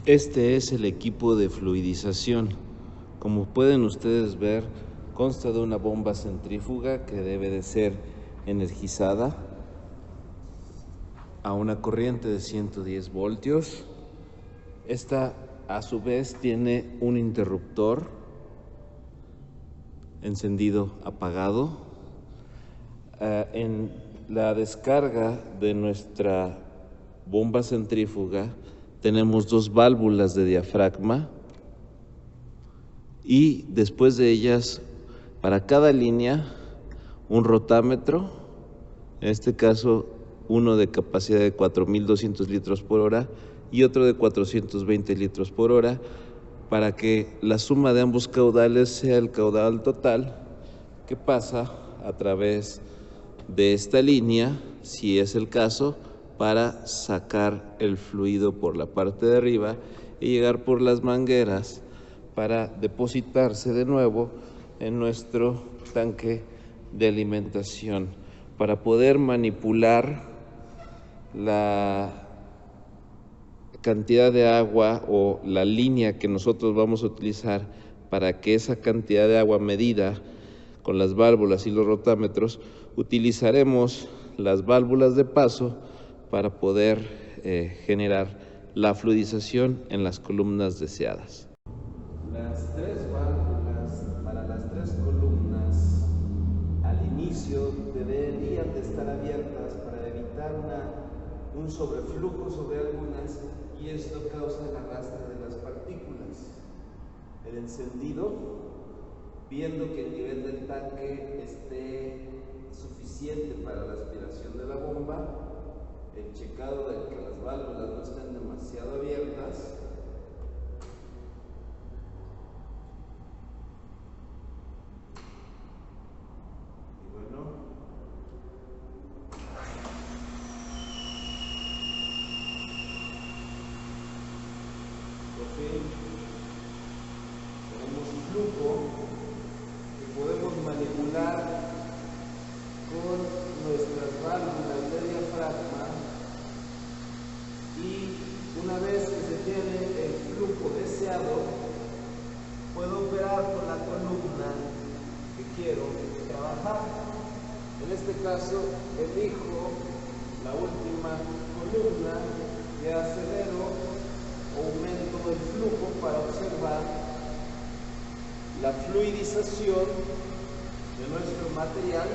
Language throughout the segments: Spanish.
Este es el equipo de fluidización. Como pueden ustedes ver, consta de una bomba centrífuga que debe de ser energizada a una corriente de 110 voltios. Esta, a su vez, tiene un interruptor encendido apagado. En la descarga de nuestra bomba centrífuga tenemos dos válvulas de diafragma y después de ellas, para cada línea, un rotámetro, en este caso uno de capacidad de 4.200 litros por hora y otro de 420 litros por hora, para que la suma de ambos caudales sea el caudal total que pasa a través de esta línea, si es el caso, para sacar el fluido por la parte de arriba y llegar por las mangueras para depositarse de nuevo en nuestro tanque de alimentación, para poder manipular la cantidad de agua o la línea que nosotros vamos a utilizar para que esa cantidad de agua medida con las válvulas y los rotámetros. Utilizaremos las válvulas de paso para poder generar la fluidización en las columnas deseadas. Las tres válvulas para las tres columnas al inicio deberían de estar abiertas para evitar un sobreflujo sobre algunas, y esto causa el arrastre de las partículas. El encendido, viendo que el nivel del tanque esté suficiente para la aspiración de la bomba, el checado de que las válvulas no estén demasiado abiertas, y bueno, por fin tenemos un flujo que podemos manipular con nuestras válvulas de diafragma, y una vez que se tiene el flujo deseado, puedo operar con la columna que quiero trabajar. En este caso elijo la última columna y acelero o aumento el flujo para observar la fluidización de nuestro material.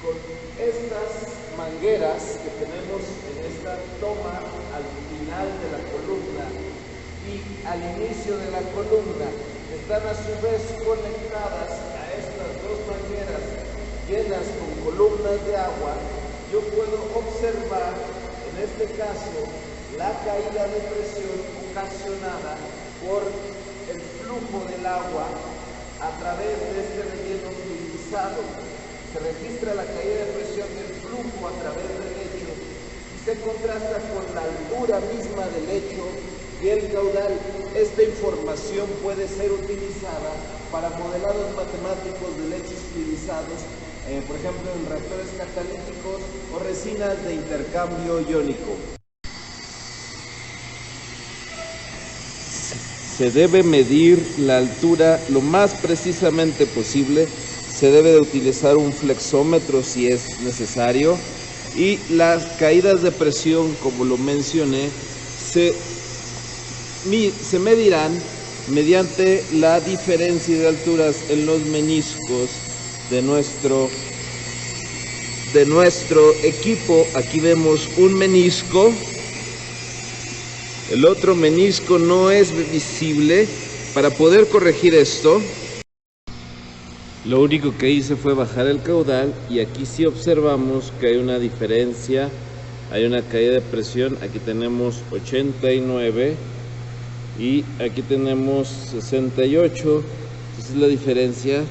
Con estas mangueras que tenemos en esta toma al final de la columna y al inicio de la columna, están a su vez conectadas a estas dos mangueras llenas con columnas de agua, yo puedo observar, en este caso, la caída de presión ocasionada por el flujo del agua a través de este relleno fluidizado. Se registra la caída de presión del flujo a través del lecho y se contrasta con la altura misma del lecho y el caudal. Esta información puede ser utilizada para modelados matemáticos de lechos fluidizados, por ejemplo en reactores catalíticos o resinas de intercambio iónico. Se debe medir la altura lo más precisamente posible. Se debe de utilizar un flexómetro si es necesario, y las caídas de presión, como lo mencioné, se medirán mediante la diferencia de alturas en los meniscos de nuestro equipo. Aquí vemos un menisco, el otro menisco no es visible. Para poder corregir esto, lo único que hice fue bajar el caudal, y aquí sí observamos que hay una diferencia, hay una caída de presión. Aquí tenemos 89 y aquí tenemos 68, entonces la diferencia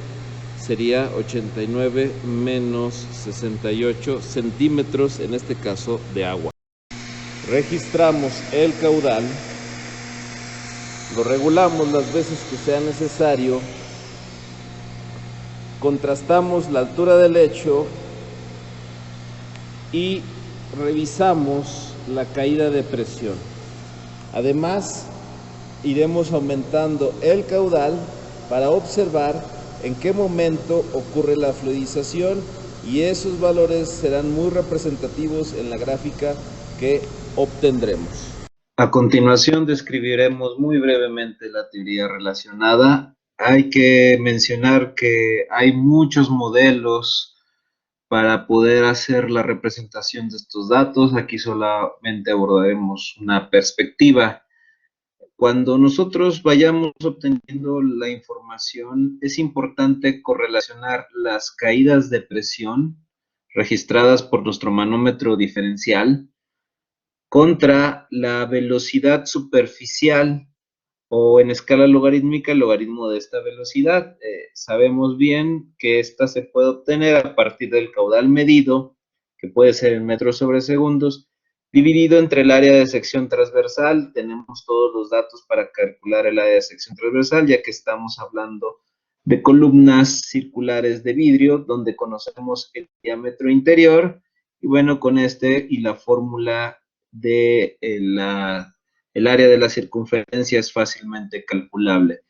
sería 89 menos 68 centímetros, en este caso de agua. Registramos el caudal, lo regulamos las veces que sea necesario, contrastamos la altura del lecho y revisamos la caída de presión. Además, iremos aumentando el caudal para observar en qué momento ocurre la fluidización, y esos valores serán muy representativos en la gráfica que obtendremos. A continuación describiremos muy brevemente la teoría relacionada. Hay que mencionar que hay muchos modelos para poder hacer la representación de estos datos. Aquí solamente abordaremos una perspectiva. Cuando nosotros vayamos obteniendo la información, es importante correlacionar las caídas de presión registradas por nuestro manómetro diferencial contra la velocidad superficial o en escala logarítmica el logaritmo de esta velocidad. Sabemos bien que esta se puede obtener a partir del caudal medido, que puede ser en metros sobre segundos, dividido entre el área de sección transversal. Tenemos todos los datos para calcular el área de sección transversal, ya que estamos hablando de columnas circulares de vidrio, donde conocemos el diámetro interior, y bueno, con este y la fórmula de el área de la circunferencia es fácilmente calculable.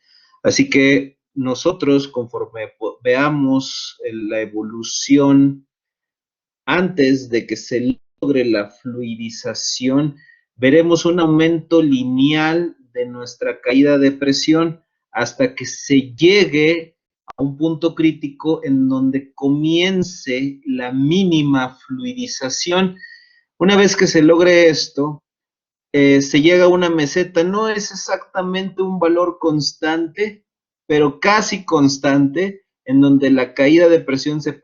Así que nosotros, conforme veamos la evolución antes de que se logre la fluidización, veremos un aumento lineal de nuestra caída de presión hasta que se llegue a un punto crítico en donde comience la mínima fluidización. Una vez que se logre esto, se llega a una meseta. No es exactamente un valor constante, pero casi constante, en donde la caída de presión se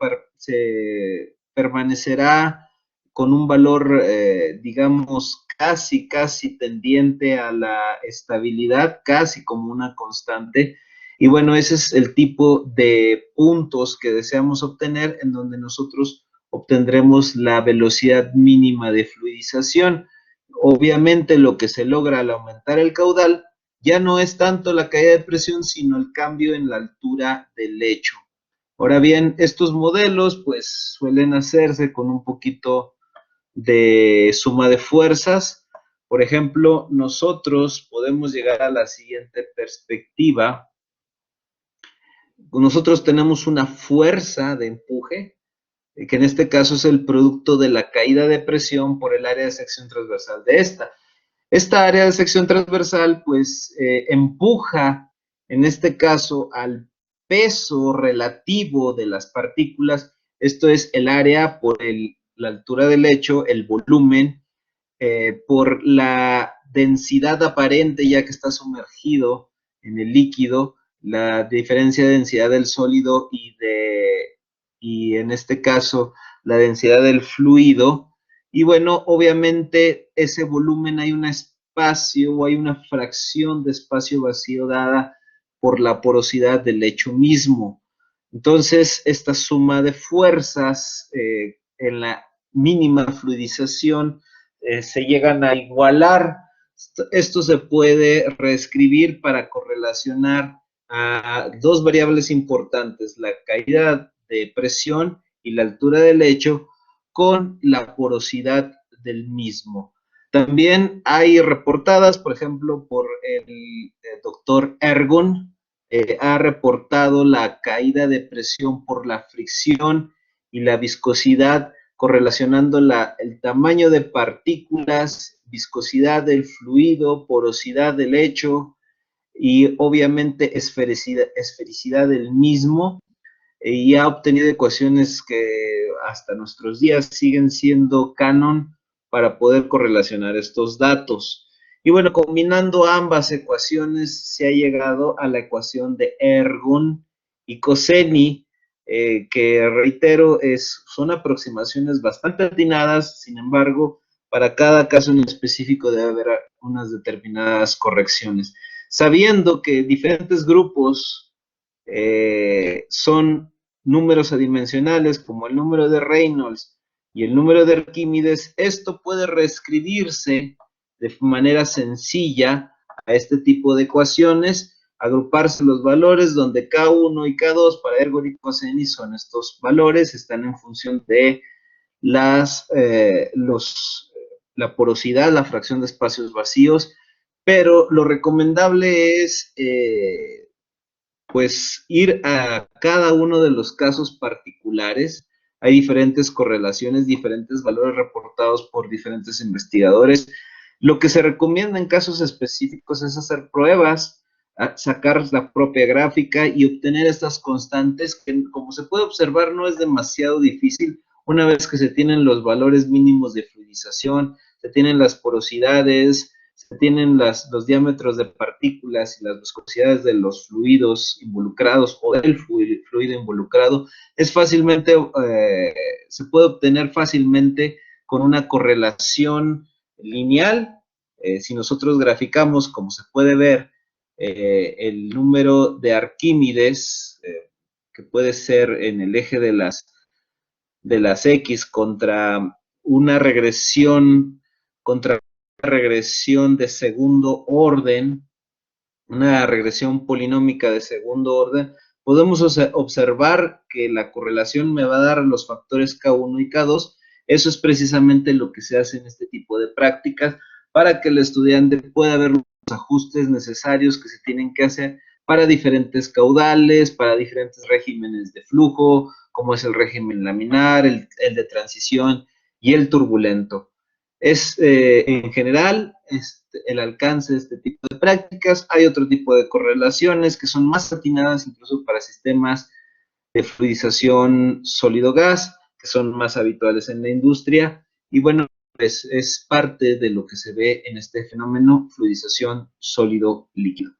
permanecerá con un valor, digamos, casi tendiente a la estabilidad, casi como una constante. Y bueno, ese es el tipo de puntos que deseamos obtener, en donde nosotros obtendremos la velocidad mínima de fluidización. Obviamente lo que se logra al aumentar el caudal ya no es tanto la caída de presión, sino el cambio en la altura del lecho. Ahora bien, estos modelos pues suelen hacerse con un poquito de suma de fuerzas. Por ejemplo, nosotros podemos llegar a la siguiente perspectiva. Nosotros tenemos una fuerza de empuje, que en este caso es el producto de la caída de presión por el área de sección transversal de esta. Esta área de sección transversal pues empuja en este caso al peso relativo de las partículas. Esto es el área por la altura del lecho, el volumen, por la densidad aparente ya que está sumergido en el líquido, la diferencia de densidad del sólido y en este caso la densidad del fluido. Y bueno, obviamente ese volumen hay un espacio o hay una fracción de espacio vacío dada por la porosidad del lecho mismo. Entonces, esta suma de fuerzas en la mínima fluidización se llegan a igualar. Esto se puede reescribir para correlacionar a dos variables importantes, la caída de presión y la altura del lecho, con la porosidad del mismo. También hay reportadas, por ejemplo, por el doctor Ergun, ha reportado la caída de presión por la fricción y la viscosidad, correlacionando el tamaño de partículas, viscosidad del fluido, porosidad del lecho y obviamente esfericidad del mismo, y ha obtenido ecuaciones que hasta nuestros días siguen siendo canon para poder correlacionar estos datos. Y bueno, combinando ambas ecuaciones se ha llegado a la ecuación de Ergun y Coseni, que reitero, son aproximaciones bastante atinadas. Sin embargo, para cada caso en específico debe haber unas determinadas correcciones. Sabiendo que diferentes grupos son números adimensionales como el número de Reynolds y el número de Arquímedes, esto puede reescribirse de manera sencilla a este tipo de ecuaciones, agruparse los valores donde K1 y K2 para Ergun y Coseni son estos valores, están en función de la porosidad, la fracción de espacios vacíos, pero lo recomendable es pues ir a cada uno de los casos particulares. Hay diferentes correlaciones, diferentes valores reportados por diferentes investigadores. Lo que se recomienda en casos específicos es hacer pruebas, sacar la propia gráfica y obtener estas constantes que, como se puede observar, no es demasiado difícil. Una vez que se tienen los valores mínimos de fluidización, se tienen las porosidades, se tienen los diámetros de partículas y las viscosidades de los fluidos involucrados o del fluido involucrado, se puede obtener fácilmente con una correlación lineal. Si nosotros graficamos, como se puede ver, el número de Arquímedes, que puede ser en el eje de las X contra una regresión de segundo orden, una regresión polinómica de segundo orden, podemos observar que la correlación me va a dar los factores K1 y K2. Eso es precisamente lo que se hace en este tipo de prácticas para que el estudiante pueda ver los ajustes necesarios que se tienen que hacer para diferentes caudales, para diferentes regímenes de flujo, como es el régimen laminar, el de transición y el turbulento. En general, el alcance de este tipo de prácticas. Hay otro tipo de correlaciones que son más atinadas incluso para sistemas de fluidización sólido-gas, que son más habituales en la industria. Y bueno, pues es parte de lo que se ve en este fenómeno fluidización sólido-líquido.